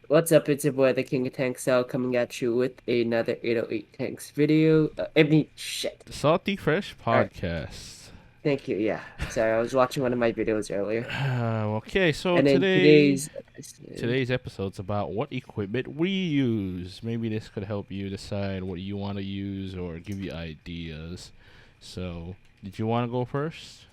What's up? It's your boy, the King of Tanks, Sal, coming at you with another 808 Tanks video. Shit. The Salty Fresh All right, Podcast. thank you. Yeah, sorry, I was watching one of my videos earlier, Okay, so and in today today's episode, today's episode's about what equipment we use. Maybe this could help you decide what you want to use or give you ideas. So, did you want to go first,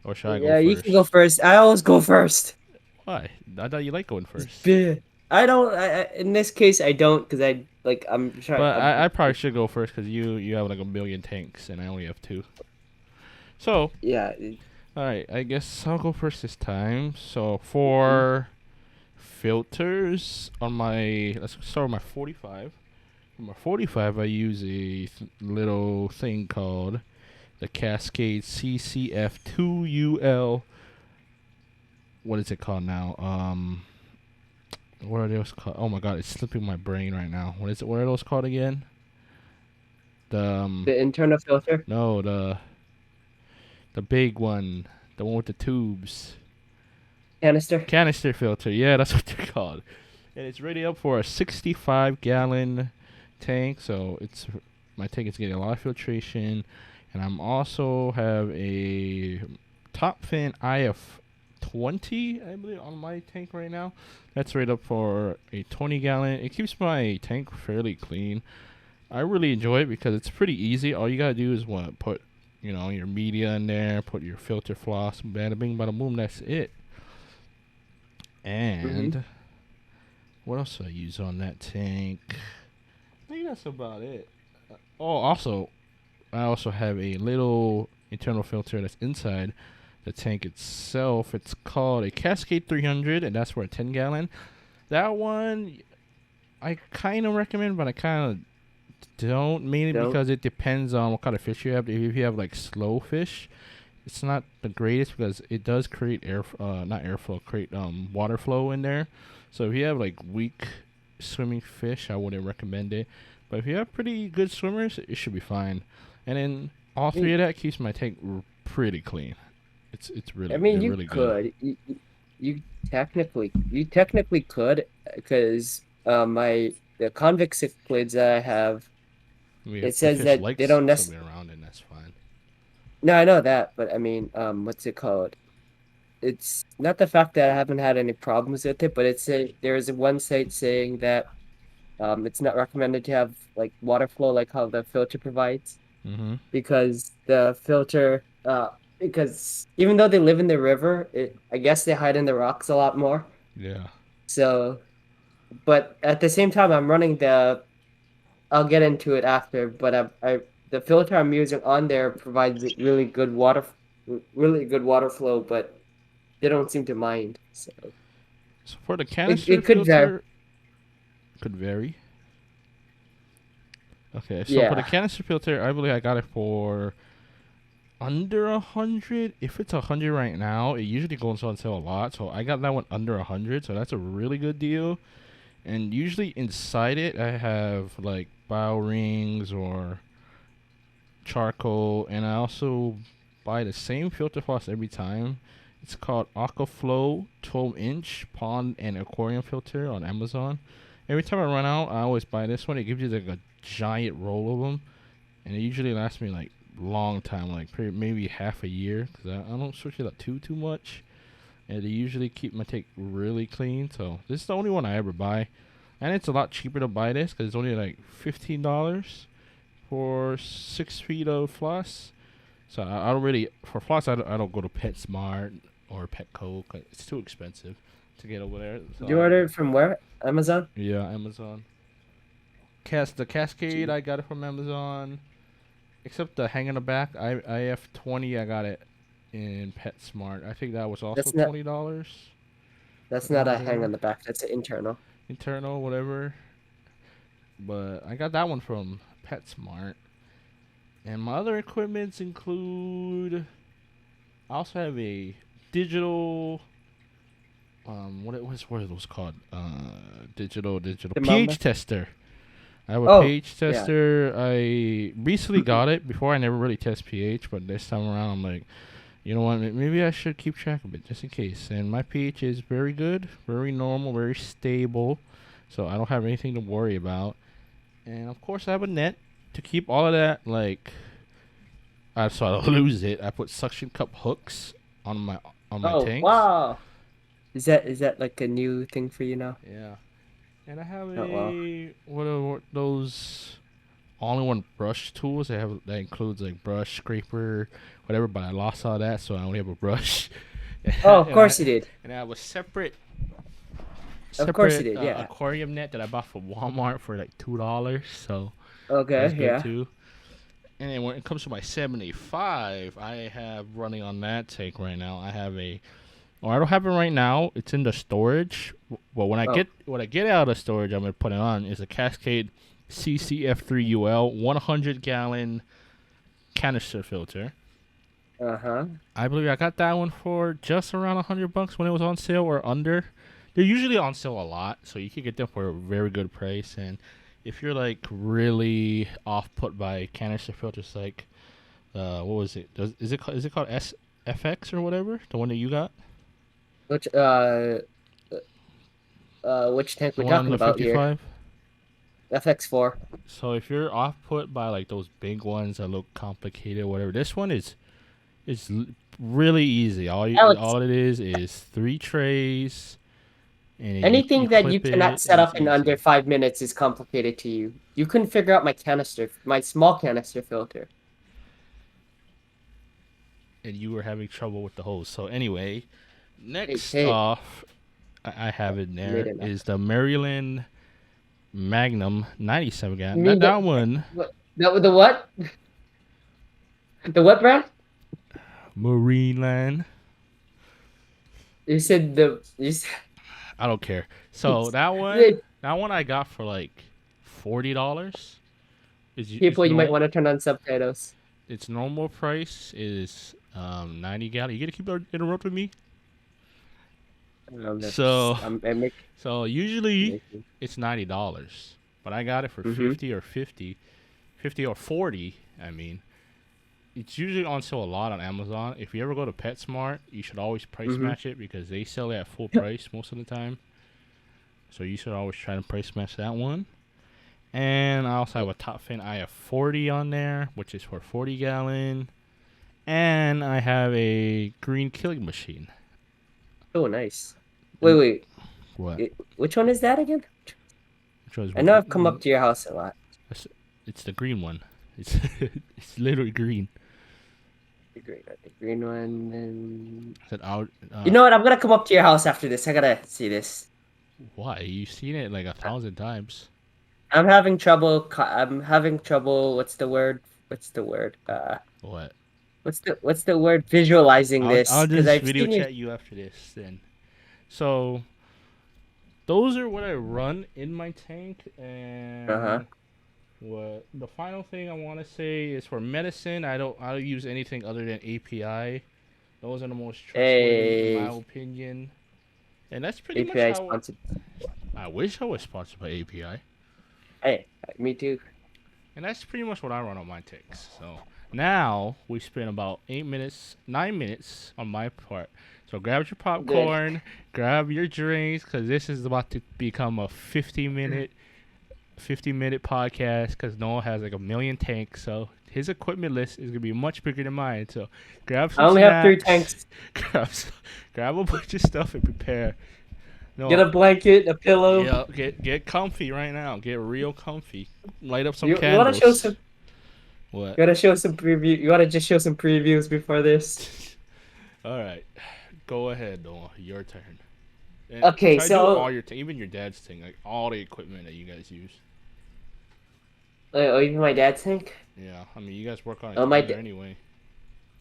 or should I go yeah, you can go first? first. I always go first. Why? I thought you like going It's first. big. I don't. In this case, I don't because I like. I'm trying. But I probably should go first because you have like a million tanks and I only have two. So, yeah. all right, I guess I'll go first this time. So Mhm. for filters on my, let's start with my 45. For my 45, I use a little thing called the Cascade CCF2UL. What is it called now? What are those called? Oh my god, it's slipping my brain right now. What is it? What are those called again? The The internal filter no, the big one, the one with the tubes. canister. Canister filter, yeah, that's what they're called. And it's rated up for a 65-gallon tank, so it's my tank is getting a lot of filtration. And I'm also have a top fin IF20, I believe, on my tank right now. That's rated up for a 20-gallon. It keeps my tank fairly clean. I really enjoy it because it's pretty easy. All you gotta do is put your media in there, put your filter floss, bada bing, bada boom. That's it. Mm-hmm. And what else do I use on that tank? I think that's about it. Oh, also, I also have a little internal filter that's inside the tank itself. It's called a Cascade 300, and that's for a 10-gallon. That one I kind of recommend, but I kind of don't, mainly Don't. because it depends on what kind of fish you have. If you have like slow fish, it's not the greatest because it does create not airflow, create water flow in there. So if you have like weak swimming fish, I wouldn't recommend it. But if you have pretty good swimmers, it should be fine. And then all I mean, three of that keeps my tank pretty clean. It's I really mean, they're you really good. could. You technically could, because my the convict cichlids that I have, it If the says fish that they likes don't swimming necessarily. around, then that's fine. No, I know that, but I mean, what's it called? It's not the fact that I haven't had any problems with it, but there's one site saying that it's not recommended to have like water flow like how the filter provides, Mm-hmm. because the filter because even though they live in the river, I guess they hide in the rocks a lot more. Yeah. So, but at the same time, I'm running the. I'll get into it after, but the filter I'm using on there provides really good water flow, but they don't seem to mind. So So for the it canister it could vary. filter, could vary. Okay, so for the Yeah, canister filter, I believe I got it for under 100. If it's 100 right now, it usually goes on sale a lot. So I got that one under 100. So that's a really good deal. And usually inside it, I have like bow rings or charcoal. And I also buy the same filter floss every time. It's called Aquaflow 12-inch pond and aquarium filter on Amazon. Every time I run out, I always buy this one. It gives you like a giant roll of them, and it usually lasts me like long time, like maybe half a year, because I don't switch it up too much, and they usually keep my tank really clean. So this is the only one I ever buy, and it's a lot cheaper to buy this because it's only like $15 for 6 feet of floss. So I don't really for floss. I don't go to PetSmart or Petco 'cause it's too expensive to get over there. So you ordered from where? Amazon? yeah, Amazon. The Cascade, I got it from Amazon. Except the hang in the back, IF20, I got it in PetSmart. I think that was also That's not $20 that's not around a hang there. on the back. That's an internal. Internal, whatever. But I got that one from PetSmart. And my other equipments include. I also have a digital. What are those called? Digital Thermometer. pH tester. I have a Oh, pH yeah. tester. I recently got it. Before I never really test pH, but this time around I'm like, You know what? Maybe I should keep track of it just in case. And my pH is very good, very normal, very stable. So I don't have anything to worry about. And of course, I have a net to keep all of that. Like, so I don't lose it. I put suction cup hooks on my Oh, tanks. wow. Is that like a new thing for you now? Yeah. And I have Oh, wow. a what are those all-in-one brush tools? I have that includes like brush, scraper, whatever. But I lost all that, so I only have a brush. Oh, of and course you I did. and I have a Of course you separate did, yeah. aquarium net that I bought from Walmart for like $2. So that's Okay, good yeah. too. And then when it comes to my 75, I have running on that tank right now. I have a, or I don't have it right now. It's in the storage. But Oh, when I get out of storage, I'm gonna put it on. Is a Cascade CCF3UL 100 gallon canister filter. uh-huh. I believe I got that one for just around $100 when it was on sale or under. They're usually on sale a lot, so you can get them for a very good price. And if you're like really off put by canister filters, like what was it? Is it called SFX or whatever? The one that you got, Which which tank the we one on talking the about here? 55. FX4. So if you're off put by like those big ones that look complicated, whatever, this one is really easy. Alex, All it is three trays, and you anything that you clip cannot it, and set it's up in under easy. 5 minutes is complicated to you. You couldn't figure out my small canister filter. And you were having trouble with the hose. So anyway, Hey, next hey, off, I have in you made there it now. is the Maryland Magnum 97 You gallon. mean That one, the what? The what brand? Marineland. You said you said I don't care. So that one I got for like $40. Is people, you might normal. want to turn on subtitles. Its normal price is 90 gallon. You gonna keep interrupt with me? So I make so usually making. it's $90, but I got it for Mm-hmm. 50 or 50 or 40. I mean, it's usually on sale a lot on Amazon. If you ever go to PetSmart, you should always price Mm-hmm. match it because they sell it at full price most of the time. So you should always try to price match that one. And I also have a top fin. I have 40 on there, which is for 40 gallon. And I have a green killing machine. Oh, nice. Wait, And wait. what? Which one is that again? Which was I what? know I've come up to your house a lot. It's the green one. It's it's literally green. The green one. And... I said out. You know what? I'm gonna come up to your house after this. I gotta see this. Why? You've seen it like 1,000 times. I'm having trouble. I'm having trouble. What's the word? What's the word? What? What's the word? Visualizing this I'll because just I've video seen you. chat you after this then. So those are what I run in my tank, Uh huh. and what the final thing I want to say is for medicine. I don't use anything other than API. Those are the most trustworthy in my A opinion, and that's pretty much API how. sponsored. I wish I was sponsored by API. Hey, me too. And that's pretty much what I run on my takes. So now we spent about 8 minutes, 9 minutes on my part. So grab your Good. popcorn, grab your drinks, because this is about to become a 50-minute podcast. Because Noah has like a million tanks, so his equipment list is gonna be much bigger than mine. So grab I some only have three snacks, tanks. grab a bunch of stuff and prepare. Get a No, blanket, a pillow. yeah, get comfy right now. Get real comfy. Light up some You want to show candles. some? What? You want to show some preview? You want to just show some previews before this? All right, go ahead, Noah. Your turn. And Okay, try to do so all your even your dad's thing, like all the equipment that you guys use. oh, even my dad's tank. Yeah, I mean you guys work on it Oh, together anyway.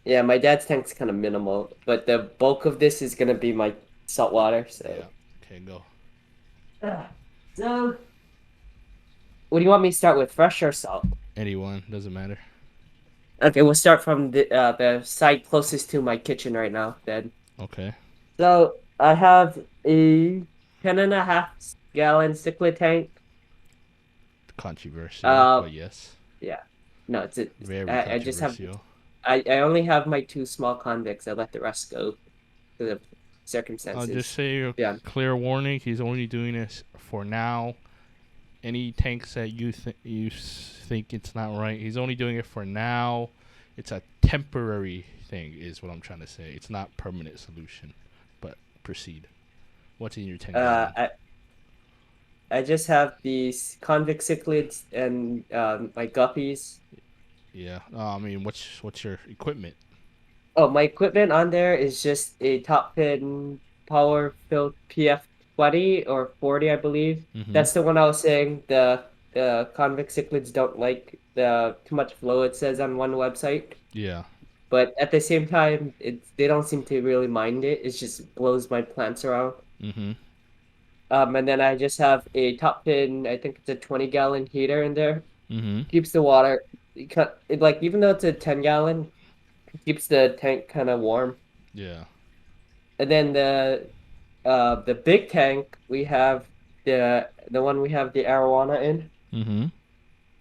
yeah, my dad's tank's kind of minimal, but the bulk of this is gonna be my salt water. Yeah. So, Okay, go. Ah, so what do you want me to start with, fresh or salt? Anyone doesn't matter. Okay, we'll start from the side closest to my kitchen right now. Then, Okay. so I have a 10.5 gallon cichlid tank. Controversial, Uh, but yes, yeah, no, very I just have controversial. I only have my two small convicts. I let the rest go because of I'll just circumstances. say a Yeah. clear warning. He's only doing this for now. Any tanks that you think it's not right, he's only doing it for now. It's a temporary thing, is what I'm trying to say. It's not permanent solution. But proceed. What's in your 10 gallon? I I just have these convict cichlids and my guppies. Yeah. I mean, what's your equipment? Oh, my equipment on there is just a top pin power filled PF 20 or 40, I believe. Mm-hmm. That's the one I was saying the convict cichlids don't like the too much flow it says on one website. Yeah. But at the same time, they don't seem to really mind it. It just blows my plants around. Mm-hmm. And then I just have a top pin, I think it's a 20-gallon heater in there. Mm-hmm. Keeps the water like even though it's a 10-gallon, it keeps the tank kind of warm. Yeah. And then the big tank we have the one we have the arowana in. Mm-hmm.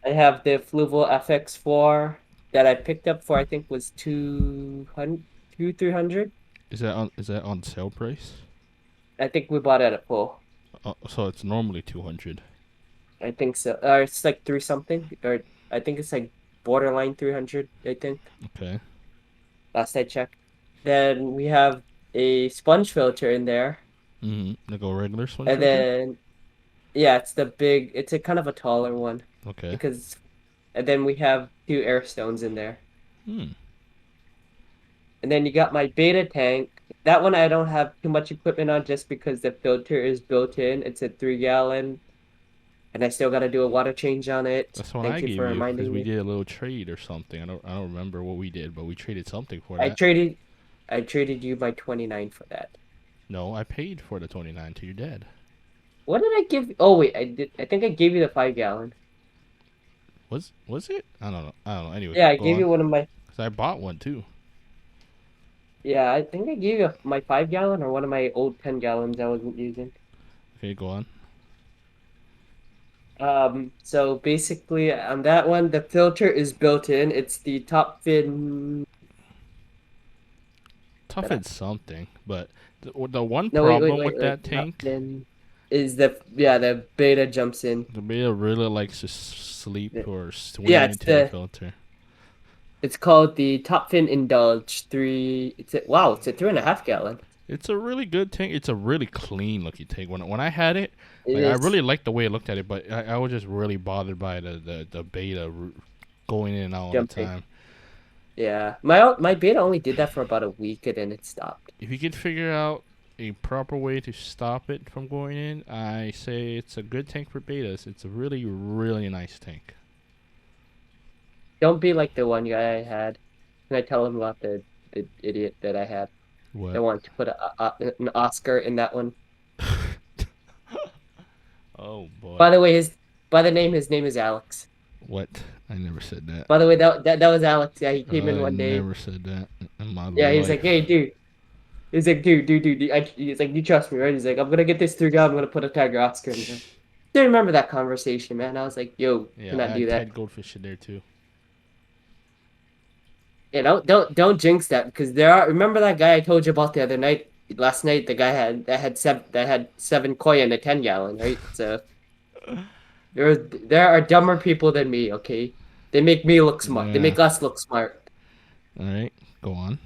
I have the Fluval FX4 that I picked up for I think was 200 300. Is that on sale price? I think we bought it at full. So it's normally 200. I think so. Or it's like three something, or I think it's like borderline 300, I think. Okay. Last I checked. Then we have a sponge filter in there. Mm-hmm. Like a regular sponge And filter. then yeah, it's a kind of a taller one Okay. because and then we have two air stones in there. Hmm. And then you got my beta tank. That one I don't have too much equipment on just because the filter is built in. It's a 3 gallon and I still got to do a water change on it. That's what I Thank you gave for you because reminding we me. did a little trade or something. I don't remember what we did, but we traded something for I that. traded I traded you my 29 for that. No, I paid for the 29 to your dad. What did I give? Oh wait, I did. I think I gave you the 5 gallon. Was it? I don't know. I don't know. Anyway, Yeah, I go gave on. you one of my. Cause I bought one too. Yeah, I think I gave you my 5 gallon or one of my old 10 gallons I wasn't using. Okay, go on. So basically on that one, the filter is built in. It's the top fin. Tough is something, but the one No, wait, wait, problem wait, with wait. that Top tank, fin is the beta jumps in. the beta really likes to sleep The- or Yeah, swim it's into the the filter. it's called the top fin indulge three. It's a 3.5 gallon. It's a really good tank. It's a really clean looking tank. When I had it, It like I is really liked the way it looked at it, but I was just really bothered by the beta going in and out all the jumping. time. Yeah, my beta only did that for about a week and then it stopped. If you could figure out a proper way to stop it from going in, I say it's a good tank for betas. It's a really, really nice tank. Don't be like the one guy I had. Can I tell him about the idiot that I had What? that wanted to put an Oscar in that one? Oh boy. By the way, his name is Alex. What? I never said that. By the way, that was Alex. Yeah, he came in I one day. never said that in my Yeah, he's like, hey, life. dude. He's like, dude. He's like, you trust me, right? He's like, I'm gonna get this through God. I'm gonna put a Tiger Oscar in there. Still remember that conversation, man. I was like, yo, Yeah, I cannot do had that. Ted Goldfish in there too. Yeah, don't jinx that because there are. Remember that guy I told you about the other night, last night? The guy had seven koi in a 10 gallon, right? So there are dumber people than me. Okay, they make me look smart. They Yeah. make us look smart. All right. Go on.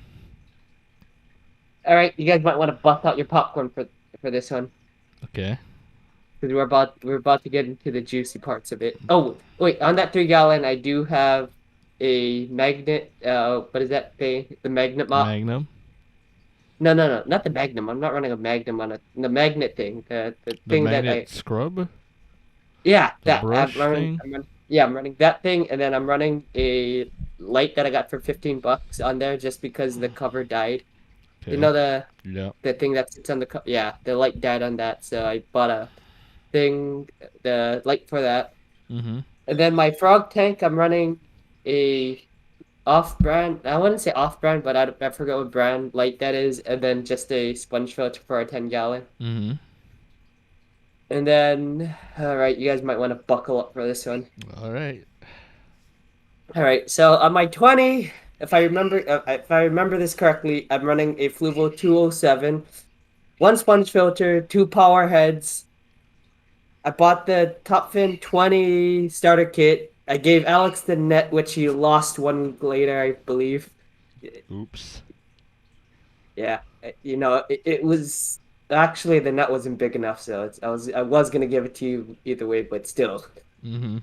All right, you guys might want to bust out your popcorn for this one Okay. because we're about to get into the juicy parts of it. Oh wait, on that 3 gallon, I do have a magnet. What is that thing? The magnet mop. Magnum. No, not the Magnum. I'm not running a Magnum on the magnet thing. The The thing that magnet scrub. yeah, The that brush thing. yeah, I'm running that thing, and then I'm running a light that I got for $15 on there just because the cover died. You Okay. know Yep. the thing that sits on the cover. Yeah, the light died on that, so I bought a thing, the light for that. Mm-hmm. And then my frog tank, I'm running a off-brand. I wouldn't say off-brand, but I forgot what brand light that is, and then just a sponge filter for a 10 gallon. Mm-hmm. And then, all right, you guys might want to buckle up for this one. All right. All right, so on my 20, if I remember this correctly, I'm running a Fluvo 207, one sponge filter, two power heads. I bought the Top Fin 20 starter kit. I gave Alex the net, which he lost 1 week later, I believe. Oops. Yeah, it was actually the net wasn't big enough, so I was gonna give it to you either way, but still, Mm-hmm.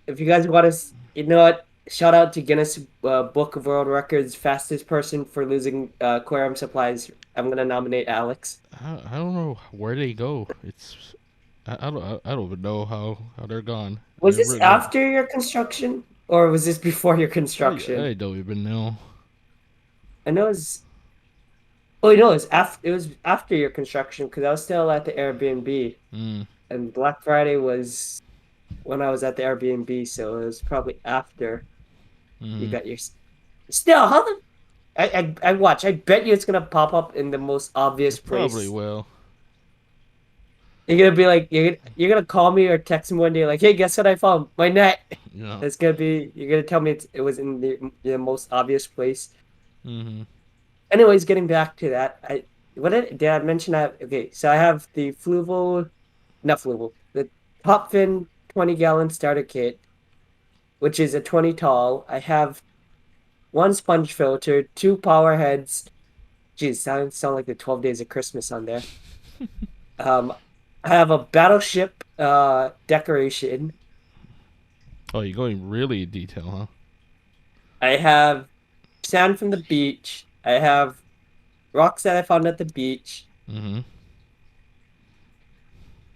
if you guys want to, you know what? Shout out to Guinness Book of World Records, fastest person for losing aquarium supplies. I'm gonna nominate Alex. I don't know where they go. I don't even know how they're gone. Was this after your construction, or was this before your construction? I don't even know. I know it's. Oh, no, it was after your construction because I was still at the Airbnb, Mm. and Black Friday was when I was at the Airbnb, so it was probably after you Mm-hmm. got your. Still, how the I watch. I bet you it's gonna pop up in the most obvious It probably place. will. You're gonna be like you're gonna call me or text me one day like, hey, guess what I found? My net. You know. It's gonna be you're gonna tell me it was in the most obvious place. Mm-hmm. Anyways, getting back to that, did I mention that? Okay, so I have the Fluval, not Fluval, the Top Fin 20-gallon starter kit, which is a 20 tall. I have one sponge filter, two power heads. Geez, sound like the 12 Days of Christmas on there. Um, I have a battleship decoration. Oh, you're going really detail, huh? I have sand from the beach. I have rocks that I found at the beach. Mm-hmm.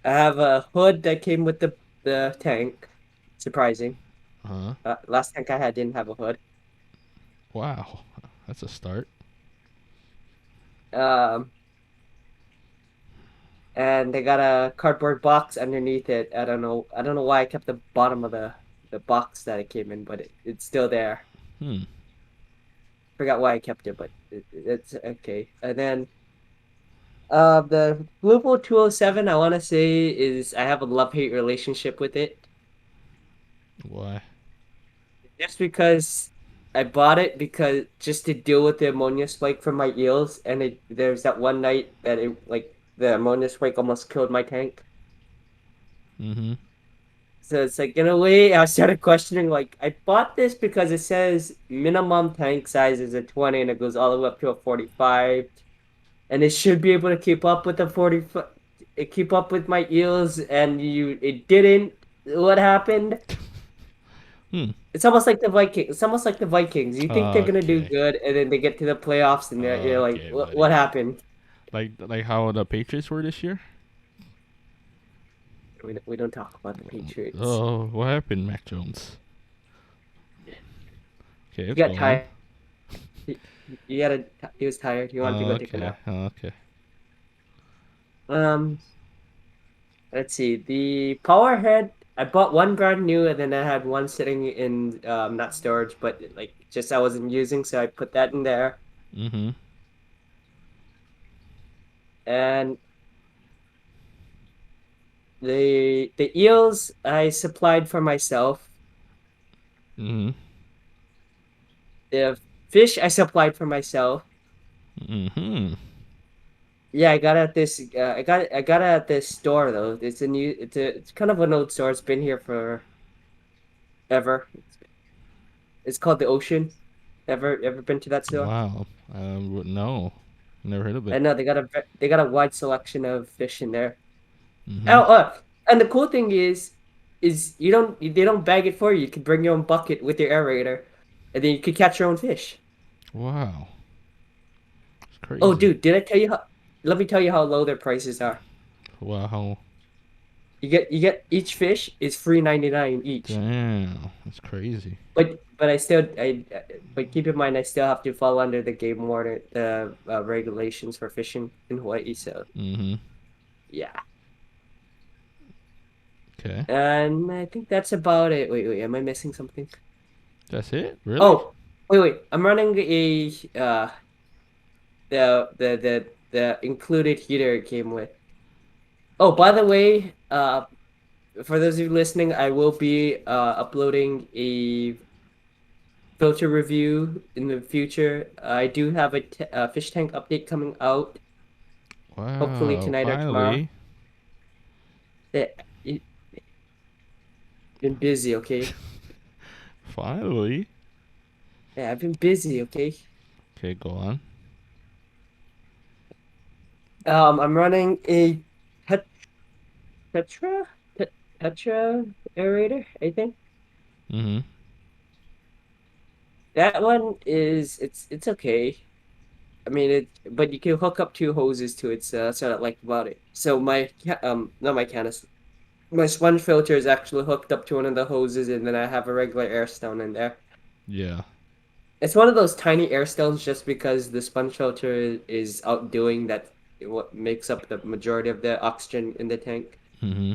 I have a hood that came with the tank. Surprising. Uh-huh. Last tank I had didn't have a hood. Wow. That's a start. Um, and they got a cardboard box underneath it. I don't know. I don't know why I kept the bottom of the box that it came in, but it's still there. Hmm. Forgot why I kept it, but it's okay. And then the Bluepool 207, I want to say is I have a love-hate relationship with it. Why? Just because I bought it because just to deal with the ammonia spike from my eels, and there's that one night that it like the ammonia spike almost killed my tank. Mm-hmm. So it's like in a way I started questioning like I bought this because it says minimum tank size is a 20 and it goes all the way up to a 45 and it should be able to keep up with the 45 keep up with my eels and it didn't. What happened? Hmm. It's almost like the Vikings. It's almost like the Vikings. You think they're gonna do Okay. good, and then they get to the playoffs, and you're like, Okay, what buddy. happened? Like how the Patriots were this year? We don't talk about the Patriots. Oh, what happened, Mac Jones? Okay, He let's got go on. tired. He, he had a. He was tired. He wanted to go take a Okay. nap. Okay. Um, let's see. The power head. I bought one brand new, and then I had one sitting in not storage, but like just I wasn't using, so I put that in there. Mm-hmm. And the eels I supplied for myself. Mm-hmm. The fish I supplied for myself. Mm-hmm. Yeah, I got it at this. I got it at this store though. It's kind of an old store. It's been here for ever. It's called the Ocean. Ever been to that store? Wow. No. Never heard of it. I know they got a wide selection of fish in there. Mm-hmm. Oh, and the cool thing is they don't bag it for you. You can bring your own bucket with your aerator, and then you could catch your own fish. Wow. It's Oh, crazy. dude, did I tell you how? Let me tell you how low their prices are. Wow. You get each fish is $3.99 each. Damn. That's crazy. But but keep in mind I still have to fall under the game warden the regulations for fishing in Hawaii. So Mm-hmm. yeah, Okay. and I think that's about it. Wait, am I missing something? That's it? Really? Oh, wait, I'm running a the included heater it came with. Oh, by the way, for those of you listening, I will be uploading a filter review in the future. I do have a fish tank update coming out, hopefully Wow, tonight or tomorrow. finally. Eh, I've been busy, okay? Finally. Yeah, I've been busy, okay? Okay, go on. I'm running a tet tetra tet tetra aerator, I think. Mm-hmm. That one it's okay. I mean but you can hook up two hoses to it, so that's what I like about it. So not my canister, my sponge filter is actually hooked up to one of the hoses, and then I have a regular air stone in there. Yeah. It's one of those tiny air stones just because the sponge filter is outdoing that what makes up the majority of the oxygen in the tank. Mm-hmm.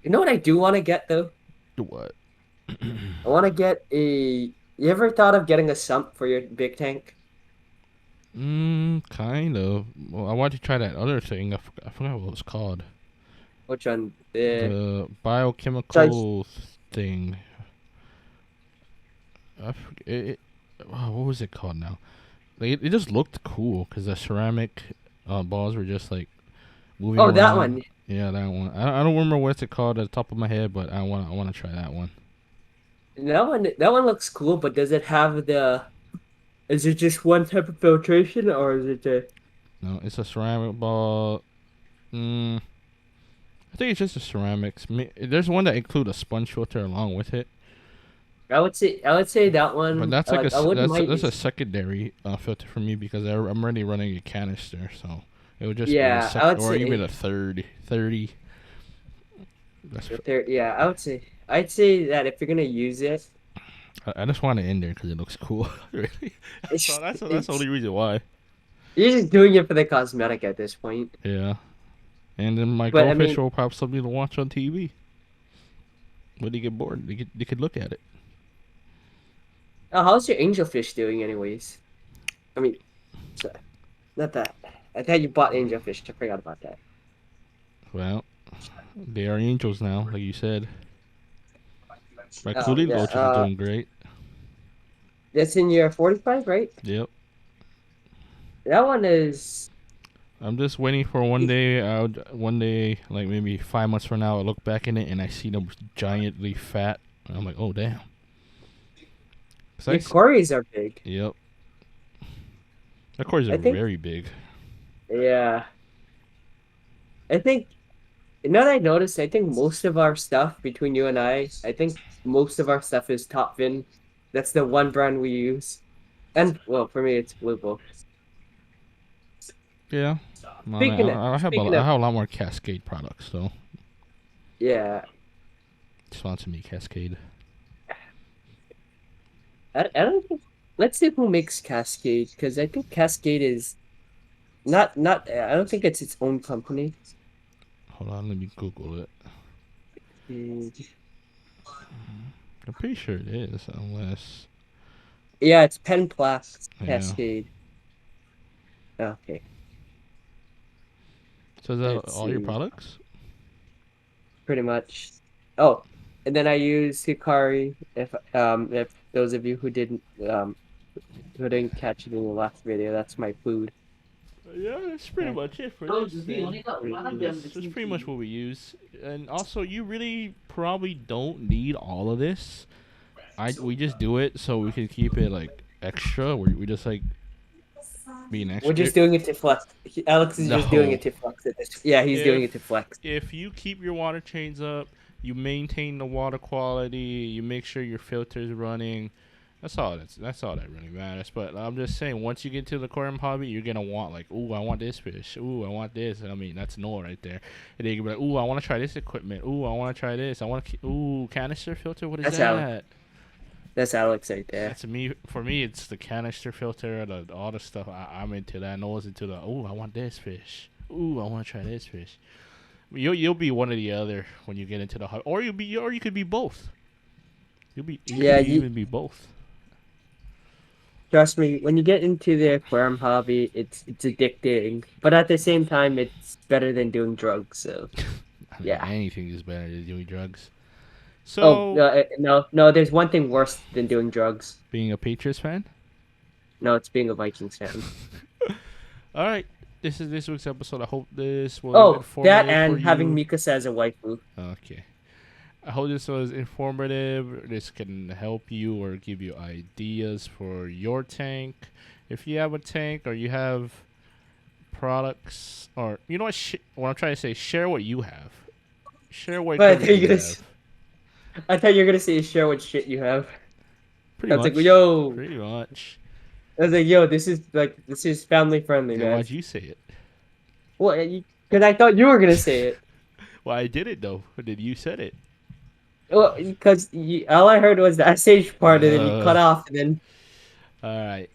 You know what I do want to get though? What? I want to get a. You ever thought of getting a sump for your big tank? Kind of. Well, I wanted to try that other thing. I forgot what it was called. Which one? The So I, biochemical thing. What was it called now? Like, it just looked cool because the ceramic balls were just like moving oh, that around. one. Yeah, that one. I don't remember what it's called at the top of my head, but I want to try that one. That one looks cool, but does it have the? Is it just one type of filtration, or is it a? No, it's a ceramic ball. Mm, I think it's just a ceramics. There's one that include a sponge filter along with it, I would say that but one. that's like Like I wouldn't mind that's a is. secondary filter for me because I'm already running a canister, so it would just be a Yeah, I second would or even say a third 30. That's the third. Yeah, I'd say that if you're gonna use it, I just want it in there because it looks cool. Really, that's the it's only reason why. you're just doing it for the cosmetic at this point. Yeah, and then my But I goldfish mean, will pop something to watch on TV when they get bored. They could look at it. how's your angelfish doing, anyways? I mean, so, not that. I thought you bought angelfish. I forgot about that. Well, they are angels now, like you said. My Oh coolie yeah. loach is doing great. That's in your 45, right? Yep. That one is. I'm just waiting for one day, like maybe 5 months from now, I look back in it and I see them giantly fat. And I'm like, oh damn. Your quarries are big. Yep. The cores I are think. very big. Yeah. I think. Now that I noticed, I think most of our stuff between you and I think most of our stuff is Top Fin. That's the one brand we use. And well, for me, it's Blue Book. Yeah. Man, Speaking I of, have a lot more Cascade products though. yeah, Sponsor me, Cascade. I don't think. Let's see who makes Cascade, because I think Cascade is not. I don't think it's its own company. Hold on, let me Google it. Mm, I'm pretty sure it is, unless yeah, it's Penplas yeah. Cascade. Okay, So is that let's all your see. products? Pretty much. Oh, and then I use Hikari. If those of you who didn't catch it in the last video, that's my food. Yeah, that's pretty And much it for this. Then that's pretty much what we use. And also, you really probably don't need all of this. We just do it so we can keep it like extra. We just like being we're extra. just doing it to flex. Alex is just doing No, it to flex at this. Yeah, he's doing it to if flex. if you keep your water chains up, you maintain the water quality, you make sure your filter's running. That's all that really matters. But I'm just saying, once you get to the aquarium hobby, you're gonna want like, ooh, I want this fish. Ooh, I want this. I mean, that's no right there. And then you can be like, ooh, I want to try this equipment. Ooh, I want to try this. I want to. Ooh, canister filter. What is That's Alex. that? That's Alex right there. That's me. For me, it's the canister filter. All the stuff. I'm into that. No one's into the. Ooh, I want this fish. Ooh, I want to try this fish. You'll be one or the other when you get into the hobby, or you could be both. You could Yeah, even be both. trust me. When you get into the aquarium hobby, it's addicting, but at the same time, it's better than doing drugs. So I mean, yeah, anything is better than doing drugs. Oh, So, no, no. There's one thing worse than doing drugs. being a Patriots fan. No, it's being a Vikings fan. All right, this is this week's episode. I hope this was Oh, that informative for and having you. Mikasa as a waifu. Okay. I hope this was informative. This can help you or give you ideas for your tank. If you have a tank or you have products, or you know what I'm trying to say, share what you have. Share what But I equipment thought you you're gonna, have. I thought you were gonna say share what shit you have. Pretty I was like, much. yo, Pretty much. I was like, yo, this is family friendly, Then man. why'd you say it? Well, because I thought you were gonna say it. Well, I did it though. Then you said it. Well, because all I heard was the SH part, and then you cut Uh. off, and then. All right.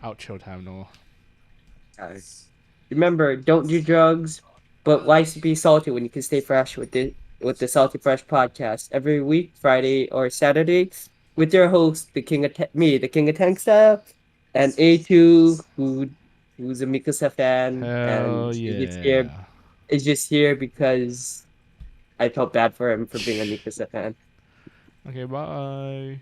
Outro time, Noah. Remember, don't do drugs, but why be salty when you can stay fresh with the Salty Fresh podcast every week, Friday or Saturday, with your host, the King of Tank Style, and A2, who's a Mikasa fan, and Hell yeah. is just here because I felt bad for him for being a Mikasa fan. Okay, bye.